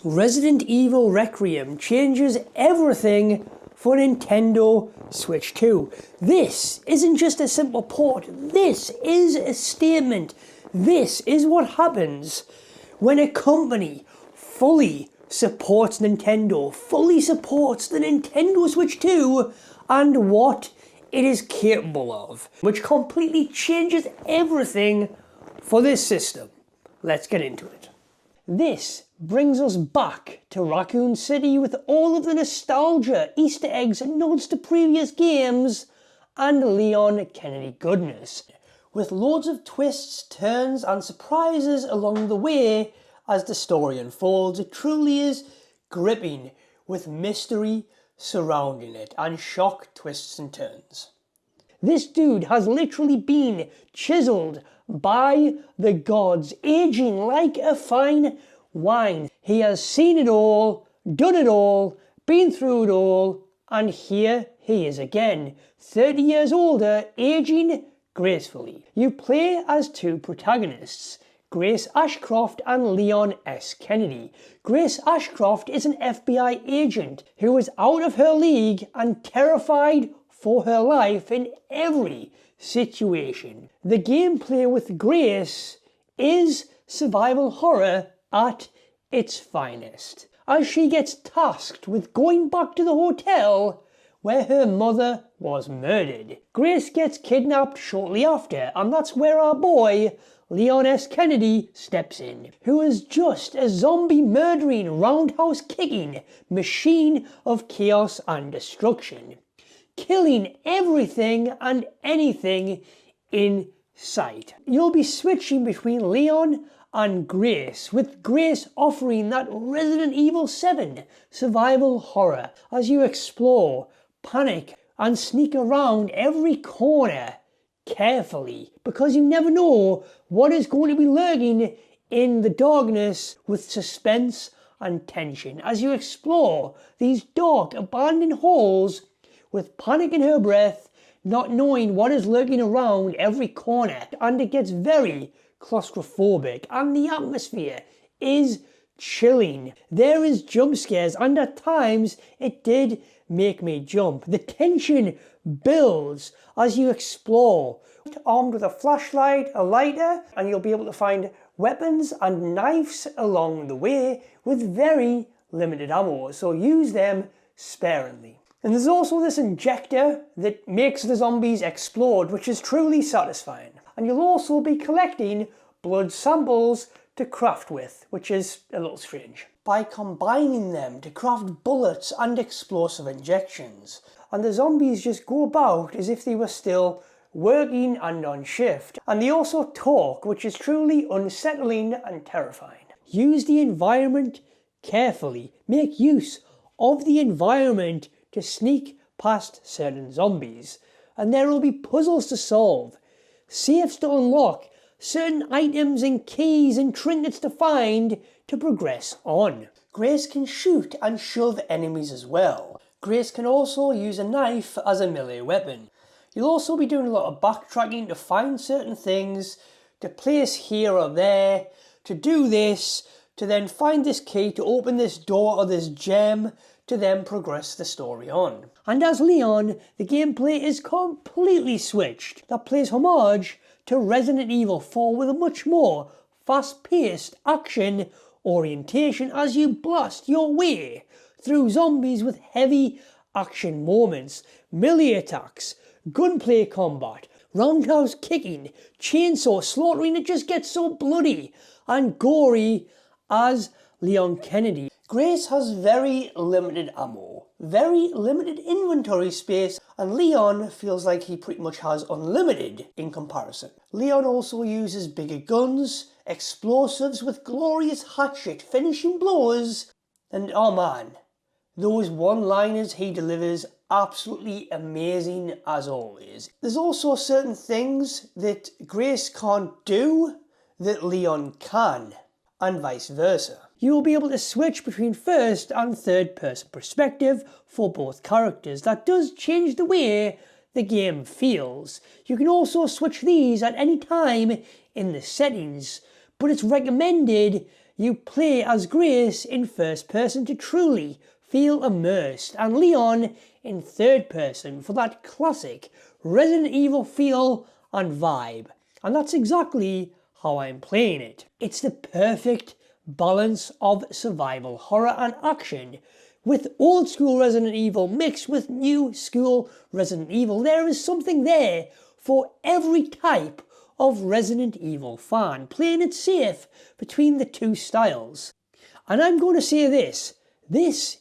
Resident Evil Requiem changes everything for Nintendo Switch 2. This isn't just a simple port, this is a statement. This is what happens when a company fully supports Nintendo, fully supports the Nintendo Switch 2 and what it is capable of, which completely changes everything for this system. Let's get into it. This brings us back to Raccoon City with all of the nostalgia, Easter eggs and nods to previous games and Leon Kennedy goodness, with loads of twists, turns and surprises along the way as the story unfolds. It truly is gripping with mystery surrounding it and shock, twists and turns. This dude has literally been chiseled by the gods, aging like a fine wine. He has seen it all, done it all, been through it all, and here he is again, 30 years older, aging gracefully. You play as two protagonists, Grace Ashcroft and Leon S. Kennedy. Grace Ashcroft is an FBI agent who is out of her league and terrified for her life in every situation. The gameplay with Grace is survival horror at its finest, as she gets tasked with going back to the hotel where her mother was murdered. Grace gets kidnapped shortly after, and that's where our boy Leon S. Kennedy steps in, who is just a zombie murdering, roundhouse kicking machine of chaos and destruction, killing everything and anything in sight. You'll be switching between Leon and Grace, with Grace offering that Resident Evil 7 survival horror as you explore, panic and sneak around every corner carefully, because you never know what is going to be lurking in the darkness, with suspense and tension as you explore these dark abandoned halls with panic in her breath, not knowing what is lurking around every corner. And it gets very claustrophobic and the atmosphere is chilling. There is jump scares and at times it did make me jump. The tension builds as you explore, armed with a flashlight, a lighter, and you'll be able to find weapons and knives along the way with very limited ammo, so use them sparingly. And there's also this injector that makes the zombies explode, which is truly satisfying. And you'll also be collecting blood samples to craft with, which is a little strange, by combining them to craft bullets and explosive injections. And the zombies just go about as if they were still working and on shift. And they also talk, which is truly unsettling and terrifying. Use the environment carefully. Make use of the environment to sneak past certain zombies. And there will be puzzles to solve, safes to unlock, certain items and keys and trinkets to find to progress on. Grace can shoot and shove enemies as well. Grace can also use a knife as a melee weapon. You'll also be doing a lot of backtracking to find certain things, to place here or there, to do this, to then find this key to open this door or this gem, to then progress the story on. And as Leon, the gameplay is completely switched. That plays homage to Resident Evil 4 with a much more fast-paced action orientation as you blast your way through zombies with heavy action moments, melee attacks, gunplay combat, roundhouse kicking, chainsaw slaughtering. It just gets so bloody and gory as Leon Kennedy. Grace has very limited ammo, very limited inventory space, and Leon feels like he pretty much has unlimited in comparison. Leon also uses bigger guns, explosives with glorious hatchet finishing blows, and oh man, those one-liners he delivers, absolutely amazing as always. There's also certain things that Grace can't do that Leon can, and vice versa. You will be able to switch between first and third person perspective for both characters. That does change the way the game feels. You can also switch these at any time in the settings, but it's recommended you play as Grace in first person to truly feel immersed, and Leon in third person for that classic Resident Evil feel and vibe. And that's exactly how I'm playing it. It's the perfect balance of survival, horror and action, with old school Resident Evil mixed with new school Resident Evil. There is something there for every type of Resident Evil fan, playing it safe between the two styles. And I'm going to say this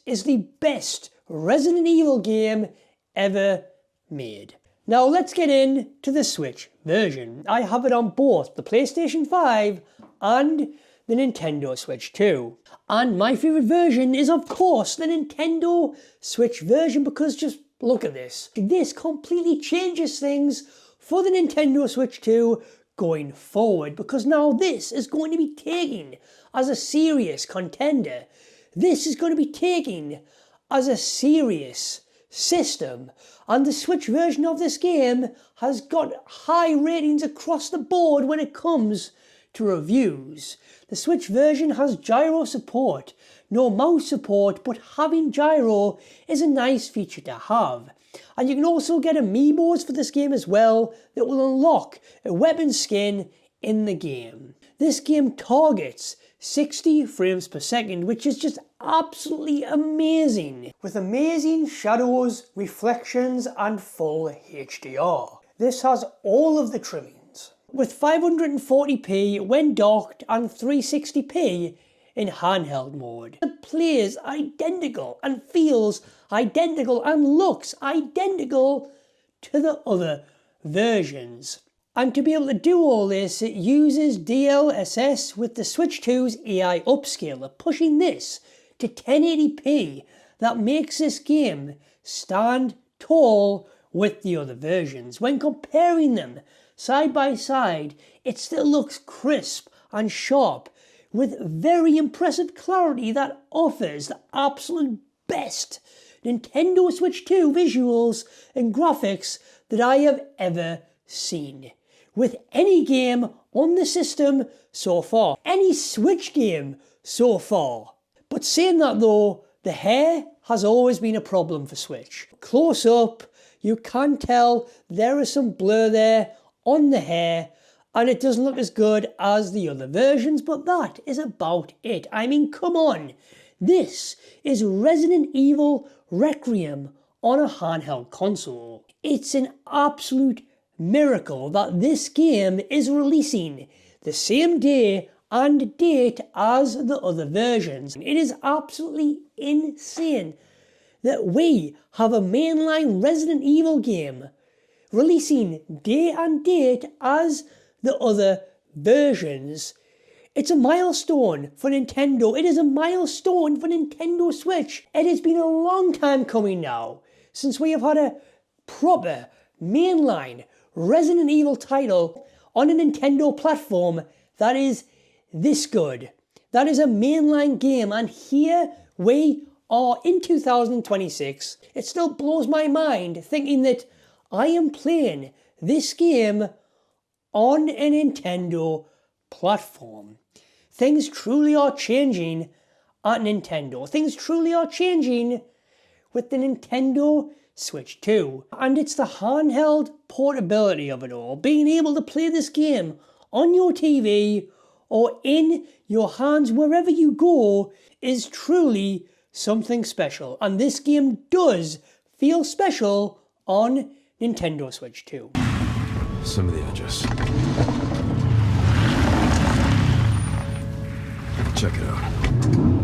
is the best Resident Evil game ever made. Now let's get into the Switch version. I have it on both the PlayStation 5 and the Nintendo Switch 2. And my favourite version is of course the Nintendo Switch version, because just look at this. This completely changes things for the Nintendo Switch 2 going forward, because now this is going to be taken as a serious contender. This is going to be taken as a serious system, and the Switch version of this game has got high ratings across the board when it comes to reviews. The Switch version has gyro support, no mouse support, but having gyro is a nice feature to have. And you can also get amiibos for this game as well that will unlock a weapon skin in the game. This game targets 60 frames per second, which is just absolutely amazing, with amazing shadows, reflections and full HDR. This has all of the trimmings, with 540p when docked and 360p in handheld mode. It plays identical and feels identical and looks identical to the other versions. And to be able to do all this, it uses DLSS with the Switch 2's AI upscaler, pushing this to 1080p. That makes this game stand tall with the other versions. When comparing them side by side, it still looks crisp and sharp, with very impressive clarity that offers the absolute best Nintendo Switch 2 visuals and graphics that I have ever seen with any game on the system so far, any Switch game so far. But saying that though, the hair has always been a problem for Switch. Close up, you can tell there is some blur there on the hair, and it doesn't look as good as the other versions, but that is about it. I mean, come on. This is Resident Evil Requiem on a handheld console. It's an absolute miracle that this game is releasing the same day and date as the other versions. It is absolutely insane that we have a mainline Resident Evil game releasing day and date as the other versions. It's a milestone for Nintendo. It is a milestone for Nintendo Switch. It has been a long time coming now since we have had a proper mainline Resident Evil title on a Nintendo platform that is this good. That is a mainline game, and here we are in 2026. It still blows my mind thinking that I am playing this game on a Nintendo platform. Things truly are changing at Nintendo. Things truly are changing with the Nintendo Switch 2. And it's the handheld portability of it all. Being able to play this game on your TV or in your hands wherever you go is truly something special. And this game does feel special on Nintendo Switch 2. Some of the edges. Check it out.